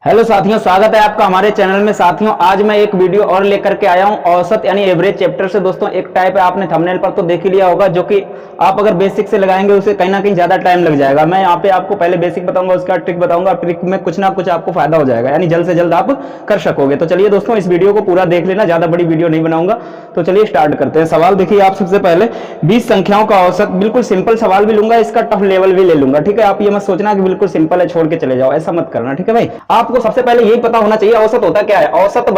Hello साथियों, स्वागत है आपका हमारे चैनल में। साथियों, आज मैं एक वीडियो और लेकर के आया हूं औसत यानी एवरेज चैप्टर से। दोस्तों, एक टाइप है, आपने थंबनेल पर तो देख ही लिया होगा, जो कि आप अगर बेसिक से लगाएंगे उसे कहीं ना कहीं ज्यादा टाइम लग जाएगा। मैं यहाँ पे आपको पहले बेसिक बताऊंगा, उसका ट्रिक बताऊंगा, ट्रिक में कुछ ना कुछ आपको फायदा हो जाएगा, यानी जल्द से जल्द आप कर सकोगे। तो चलिए दोस्तों, इस वीडियो को पूरा देख लेना, ज्यादा बड़ी वीडियो नहीं बनाऊंगा। तो चलिए स्टार्ट करते हैं। सवाल देखिए आप सबसे पहले, 20 संख्याओं का औसत। बिल्कुल सिंपल सवाल भी लूंगा, इसका टफ लेवल भी ले लूंगा, ठीक है। आप ये मत सोचना कि बिल्कुल सिंपल है छोड़ के चले जाओ, ऐसा मत करना, ठीक है भाई। आपको सबसे पहले यही पता होना चाहिए औसत होता क्या है। औसत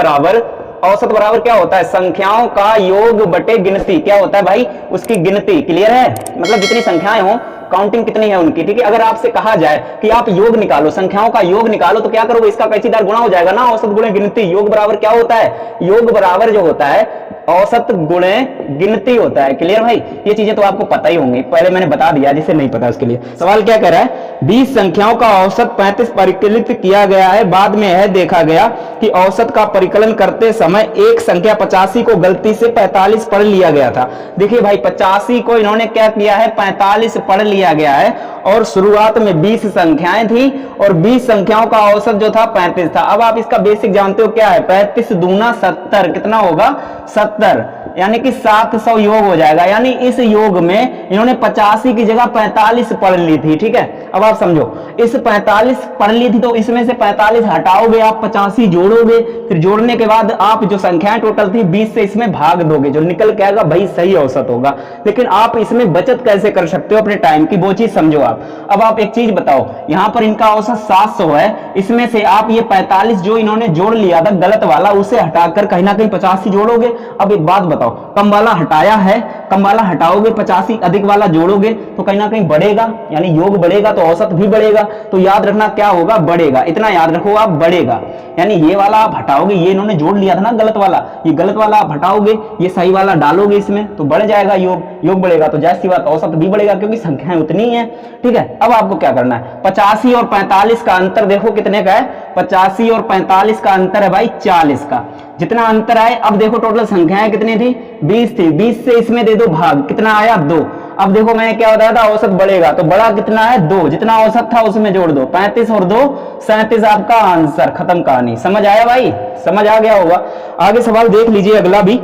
बराबर क्या होता है? संख्याओं का योग बटे गिनती। क्या होता है भाई? उसकी गिनती। क्लियर है? मतलब जितनी संख्याएं हो, काउंटिंग कितनी है उनकी, ठीक है। अगर आपसे कहा जाए कि आप योग निकालो, संख्याओं का योग निकालो, तो क्या करोगे? इसका कैचीदार गुणा हो जाएगा ना, औसत गुणे गिनती। योग बराबर क्या होता है? योग बराबर जो होता है औसत गुणे गिनती होता है। क्लियर भाई? ये चीजें तो आपको पता ही होंगी, पहले मैंने बता दिया, जिसे नहीं पता उसके लिए। सवाल क्या कह रहा है? 20 संख्याओं का औसत 35 परिकलित किया गया है। बाद में यह देखा गया कि औसत का परिकलन करते समय एक संख्या 85 को गलती से 45 पढ़ लिया गया था। देखिए भाई, 85 को इन्होंने क्या किया है? 45 पढ़ लिया गया है। और शुरुआत में 20 संख्याएं थी और 20 संख्याओं का औसत जो था 35 था। अब आप इसका बेसिक जानते हो क्या है? 35 दूना 70, कितना होगा? 70, यानी कि 700 योग हो जाएगा। यानी इस योग में इन्होंने 85 की जगह 45 पढ़ ली थी, ठीक है। अब आप समझो, इस 45 पढ़ ली थी तो इसमें से 45 हटाओगे, आप 85 जोड़ोगे, फिर जोड़ने के बाद आप जो संख्याएं टोटल थी 20 से इसमें भाग दोगे, जो निकल के आएगा भाई सही औसत होगा। लेकिन आप इसमें बचत कैसे कर सकते हो अपने टाइम की, वो चीज समझो आप। अब आप एक चीज बताओ, यहां पर इनका औसत 700 है, इसमें से आप ये 45 जो इन्होंने जोड़ लिया था गलत वाला, उसे हटाकर कहीं ना कहीं 85 जोड़ोगे। अब एक बात बताओ, कम वाला हटाया है, कम वाला हटाओगे, 85 अधिक वाला जोड़ोगे तो कहीं ना कहीं बढ़ेगा, यानी योग बढ़ेगा तो औसत भी बढ़ेगा। तो याद रखना क्या होगा? बढ़ेगा। इतना याद रखो आप, बढ़ेगा। यानी ये वाला आप हटाओगे, ये इन्होंने जोड़ लिया था ना गलत वाला, ये गलत वाला आप हटाओगे, ये सही वाला डालोगे इसमें, तो बढ़ जाएगा योग बढ़ेगा, तो जाहिर सी बात औसत भी बढ़ेगा, क्योंकि संख्याएं उतनी है, ठीक है। अब आपको क्या करना है? 85 और 45 का अंतर देखो कितने का है? 85 और 45 का अंतर है भाई 40 का। जितना अंतर आए, अब देखो टोटल संख्याएं कितनी थी? 20 थी, 20 से इसमें दे दो भाग, कितना आया? 2। अब देखो मैंने क्या बताया था? औसत बढ़ेगा, तो बड़ा कितना है? 2। जितना औसत था उसमें जोड़ दो, 35 और 2 37, आपका आंसर। खत्म कहानी। समझ आया भाई? समझ आ गया होगा। आगे सवाल देख लीजिए अगला भी।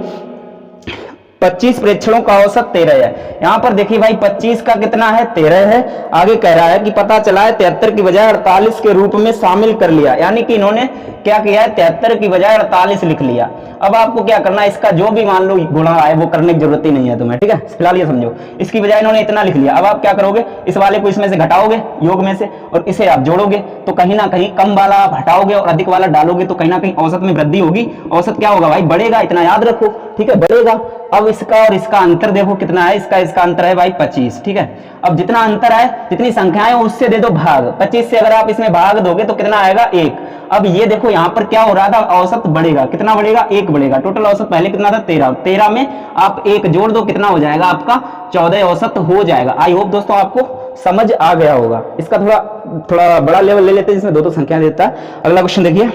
25 प्रेक्षणों का औसत 13 है। यहां पर देखिए भाई, 25 का कितना है? 13 है। आगे कह रहा है कि पता चला है 73 की बजाय 48 के रूप में शामिल कर लिया, यानी कि इन्होंने क्या किया है? 73 की बजाय 48 लिख लिया। अब आपको क्या करना है? इसका जो भी मान लो गुणा है वो करने की जरूरत ही नहीं है तुम्हें, ठीक है। फिलहाल ये समझो, इसकी बजाय इन्होंने इतना लिख लिया। अब आप क्या करोगे? इस वाले को इसमें से घटाओगे, योग में से, और इसे आप जोड़ोगे, तो कहीं ना कहीं कम वाला आप हटाओगे और अधिक वाला डालोगे, तो कहीं ना कहीं औसत में वृद्धि होगी। औसत क्या होगा भाई? बढ़ेगा। इतना याद रखो, ठीक है, बढ़ेगा। अब इसका और इसका अंतर देखो कितना है? इसका अंतर है भाई 25, ठीक है। अब जितना अंतर है, जितनी संख्याएं उससे दे दो भाग। 25 से अगर आप इसमें भाग दोगे तो कितना आएगा? 1। अब ये देखो यहां पर क्या हो रहा था? औसत बढ़ेगा। कितना बढ़ेगा? 1 बढ़ेगा। टोटल औसत पहले कितना था? 13। 13 में आप 1 जोड़ दो, कितना हो जाएगा? आपका 14 औसत हो जाएगा। आई होप दोस्तों आपको समझ आ गया होगा। इसका थोड़ा बड़ा लेवल ले लेते हैं, जिसमें 2 संख्या देता है। अगला क्वेश्चन देखिए।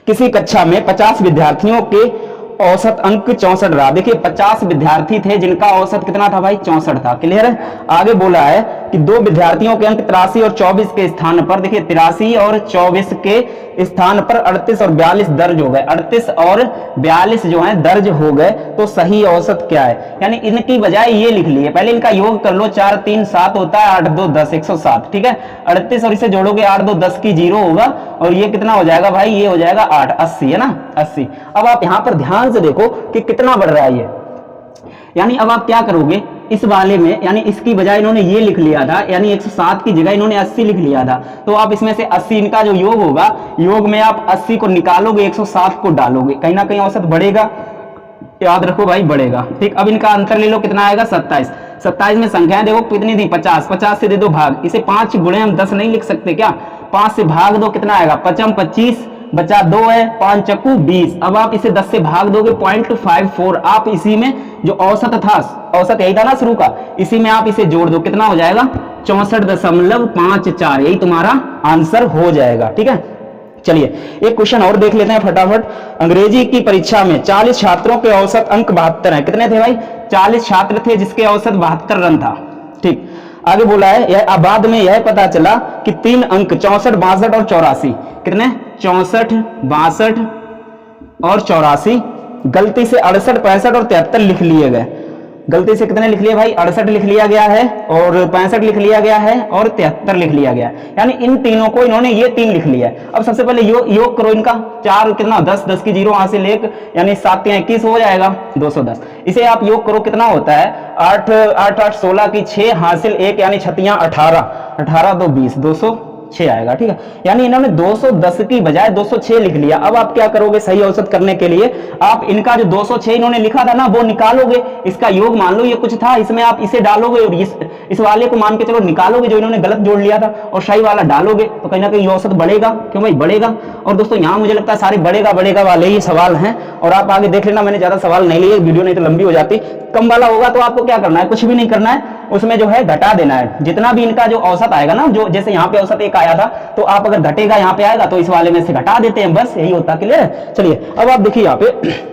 किसी कक्षा में 50 विद्यार्थियों के औसत अंक 64 रहा। देखिए 50 विद्यार्थी थे जिनका औसत कितना था भाई? 64 था। क्लियर है? आगे बोला है कि 2 विद्यार्थियों के अंक 83 और 24 के स्थान पर, देखिए 83 और 24 के स्थान पर 38 और 42 दर्ज हो गए। 38 और 42 जो है दर्ज हो गए, तो सही औसत क्या है? यानी इनकी बजाय ये लिख लिए, पहले इनका योग कर लो। 4 3 7 होता है, 8 2 10, 107, ठीक है। 38 और इसे जोड़ोगे 8 2 10 की 0 होगा, और ये कितना हो जाएगा भाई? ये हो जाएगा 8, 80 है ना, 80। अब आप यहां पर ध्यान से देखो कि कितना बढ़ रहा है ये। यानी अब आप क्या करोगे इस वाले में? यानी इसकी बजाय इन्होंने ये लिख लिया था, यानी 107 की जगह इन्होंने 80 लिख लिया था, तो आप इसमें से 80 इनका जो योग होगा, योग में आप 80 को निकालोगे, 107 को डालोगे, कहीं ना कहीं औसत बढ़ेगा। याद रखो भाई, बढ़ेगा, ठीक। अब इनका अंतर ले लो, कितना आएगा? 27। 27 में संख्याएं देखो कितनी थी? 50। 50 से दे दो भाग, इसे 5 गुणे हम 10 नहीं लिख सकते क्या? 5 से भाग दो, कितना आएगा? 5 25, बचा 2 है, 5 चक्कू 20। अब आप इसे 10 से भाग दोगे, 0.54। आप इसी में जो औसत था, औसत यही था ना शुरू का, इसी में आप इसे जोड़ दो, कितना हो जाएगा? 64.54। यही तुम्हारा आंसर हो जाएगा, ठीक है। चलिए एक क्वेश्चन और देख लेते हैं फटाफट। अंग्रेजी की परीक्षा में 40 छात्रों के औसत अंक 72 है। कितने थे भाई? 40 छात्र थे जिसके औसत 72 रन था, ठीक। आगे बोला है यह बाद में यह पता चला कि 3 अंक 64, 62 और 84 कितने 64, 62 और 84 गलती से 68, 65 और 73 लिख लिए गए। गलती से कितने लिख लिए भाई 68 लिख लिया गया है और 65 लिख लिया गया है और 73 लिख लिया गया है, यानी इन तीनों को इन्होंने ये 3 लिख लिया है। अब सबसे पहले योग करो इनका, 4 कितना 10, 10 की 0 हासिल 1 यानी 7 या 21 हो जाएगा 210। इसे आप योग करो कितना होता है 8 8 8 16 की 6 हासिल 1 यानी 6 18, 18 2 20, 206 आएगा। ठीक है, यानी इन्होंने 210 की बजाय 206 लिख लिया। अब आप क्या करोगे सही औसत करने के लिए, आप इनका जो 206 इन्होंने लिखा था ना वो निकालोगे, इसका योग मान लो ये कुछ था, इसमें आप इसे डालोगे और इस वाले को मान के चलो निकालोगे जो इन्होंने गलत जोड़ लिया था और सही वाला डालोगे तो कहीं ना कहीं औसत बढ़ेगा। क्यों भाई बढ़ेगा। और दोस्तों यहाँ मुझे लगता है सारे बढ़ेगा बढ़ेगा वाले ही सवाल हैं और आप आगे देख लेना, मैंने ज्यादा सवाल नहीं लिए, वीडियो नहीं तो लंबी हो जाती। कम वाला होगा तो आपको क्या करना है, कुछ भी नहीं करना है, उसमें जो है घटा देना है। जितना भी इनका जो औसत आएगा ना, जो जैसे यहाँ पे औसत 1 आया था तो आप अगर घटेगा यहाँ पे आएगा तो इस वाले में से घटा देते हैं, बस यही होता। क्लियर है। चलिए अब आप देखिए यहाँ पे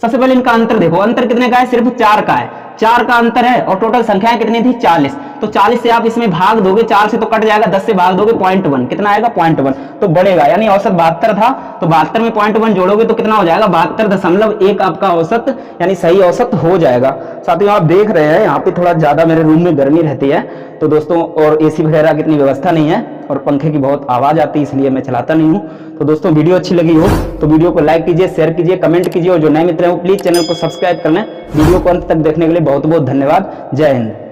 सबसे पहले इनका अंतर देखो, अंतर कितने का है सिर्फ 4 का है, 4 का अंतर है और टोटल संख्याएं कितनी थी 40। तो 40 से आप इसमें भाग दोगे, 4 से तो कट जाएगा, 10 से भाग दोगे 0.1 कितना आएगा 0.1 तो बढ़ेगा, यानी औसत 72 था तो 72 में 0.1 जोड़ोगे तो कितना हो जाएगा 72.1 आपका औसत यानी सही औसत हो जाएगा। साथियों आप देख रहे हैं यहाँ पे थोड़ा ज्यादा मेरे रूम में गर्मी रहती है तो दोस्तों, और एसी वगैरह की इतनी व्यवस्था नहीं है और पंखे की बहुत आवाज आती है इसलिए मैं चलाता नहीं हूँ। तो दोस्तों वीडियो अच्छी लगी हो तो वीडियो को लाइक कीजिए, शेयर कीजिए, कमेंट कीजिए और जो नए मित्र हैं वो प्लीज चैनल को सब्सक्राइब कर लें। वीडियो को अंत तक देखने के लिए बहुत बहुत धन्यवाद। जय हिंद।